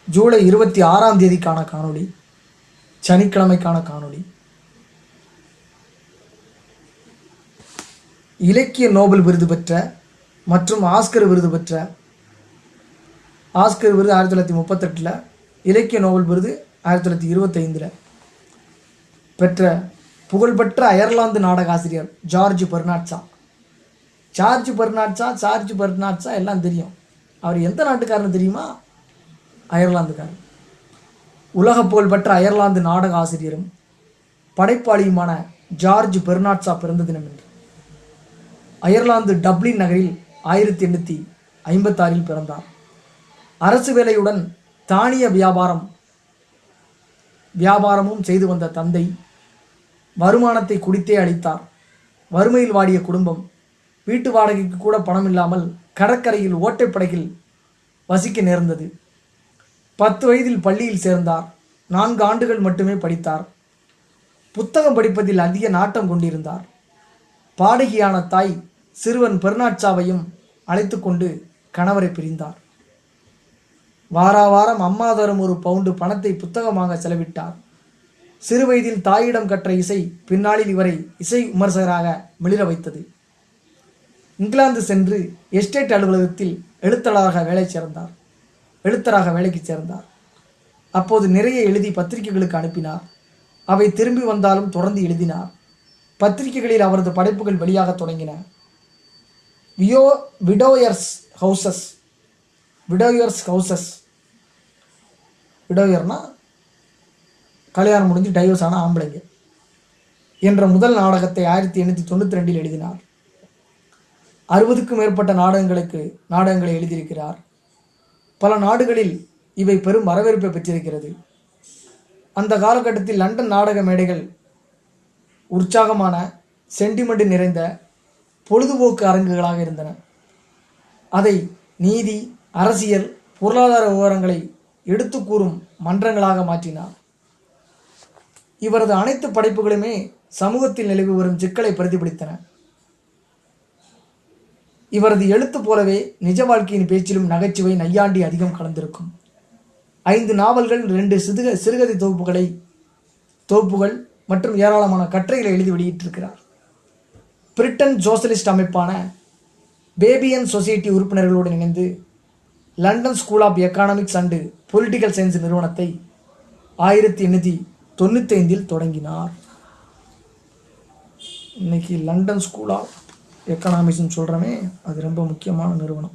ஜூலை 26ஆம் தேதிக்கான காணொளி, சனிக்கிழமைக்கான காணொளி. இலக்கிய நோபல் விருது பெற்ற மற்றும் ஆஸ்கர் விருது பெற்ற, ஆஸ்கர் விருது 1938, இலக்கிய நோபல் விருது 1925 பெற்ற புகழ்பெற்ற அயர்லாந்து நாடக ஆசிரியர் ஜார்ஜ் பெர்னாட்ஷா. சார்ஜ் பெர்னாட்ஷா எல்லாம் தெரியும். அவர் எந்த நாட்டுக்காரன்னு தெரியுமா? அயர்லாந்துக்காரர். உலக புகழ்பெற்ற அயர்லாந்து நாடக ஆசிரியரும் படைப்பாளியுமான ஜார்ஜ் பெர்னாட்ஷா பிறந்த தினம் என்று. அயர்லாந்து டப்ளின் நகரில் 1856 பிறந்தார். அரசு வேலையுடன் தானிய வியாபாரமும் செய்து வந்த தந்தை வருமானத்தை குடித்தே அளித்தார். வறுமையில் வாடிய குடும்பம் வீட்டு வாடகைக்கு கூட பணம் இல்லாமல் கடற்கரையில் ஓட்டைப்படகில் வசிக்க நேர்ந்தது. 10 வயதில் பள்ளியில் சேர்ந்தார். 4 ஆண்டுகள் மட்டுமே படித்தார். புத்தகம் படிப்பதில் அதிக நாட்டம் கொண்டிருந்தார். பாடகியான தாய் சிறுவன் பெர்னாட்ஷாவையும் அழைத்து கொண்டு கணவரை பிரிந்தார். வாரம் அம்மா தரும் ஒரு பவுண்டு பணத்தை புத்தகமாக செலவிட்டார். சிறு வயதில் தாயிடம் கற்ற இசை பின்னாளில் இவரை இசை விமர்சகராக மிளிர வைத்தது. இங்கிலாந்து சென்று எஸ்டேட் அலுவலகத்தில் எழுத்தராக வேலைக்கு சேர்ந்தார். அப்போது நிறைய எழுதி பத்திரிகைகளுக்கு அனுப்பினார். அவை திரும்பி வந்தாலும் தொடர்ந்து எழுதினார். பத்திரிகைகளில் அவரது படைப்புகள் வெளியாக தொடங்கின. விடோயர்ஸ் ஹவுசஸ், விடோயர்னா கல்யாணம் முடிஞ்சு டைவர்ஸ் ஆன ஆம்பளைங்க என்ற முதல் நாடகத்தை 1892 எழுதினார். 60க்கும் மேற்பட்ட நாடகங்களை எழுதியிருக்கிறார். பல நாடுகளில் இவை பெரும் வரவேற்பை பெற்றிருக்கிறது. அந்த காலகட்டத்தில் லண்டன் நாடக மேடைகள் உற்சாகமான, சென்டிமெண்ட் நிறைந்த பொழுதுபோக்கு அரங்குகளாக இருந்தன. அதை நீதி, அரசியல், பொருளாதார விவரங்களை எடுத்து கூறும் மன்றங்களாக மாற்றினார். இவரது அனைத்து படைப்புகளுமே சமூகத்தில் நிலவி வரும் சிக்கலை பிரதிபலித்தன. இவரது எழுத்து போலவே நிஜ வாழ்க்கையின் பேச்சிலும் நகைச்சுவை, நையாண்டி அதிகம் கலந்திருக்கும். 5 நாவல்கள், 2 சிறுகதை தொகுப்புகள் மற்றும் ஏராளமான கட்டுரைகளை எழுதி வெளியிட்டிருக்கிறார். பிரிட்டன் சோசலிஸ்ட் அமைப்பான பேபியன் சொசைட்டி உறுப்பினர்களுடன் இணைந்து London school of economics and political science நிறுவனத்தை 1895 தொடங்கினார். இன்னைக்கு லண்டன் ஸ்கூல் ஆஃப் எக்கனாமிக்ஸ்ன்னு சொல்கிறோமே, அது ரொம்ப முக்கியமான நிறுவனம்.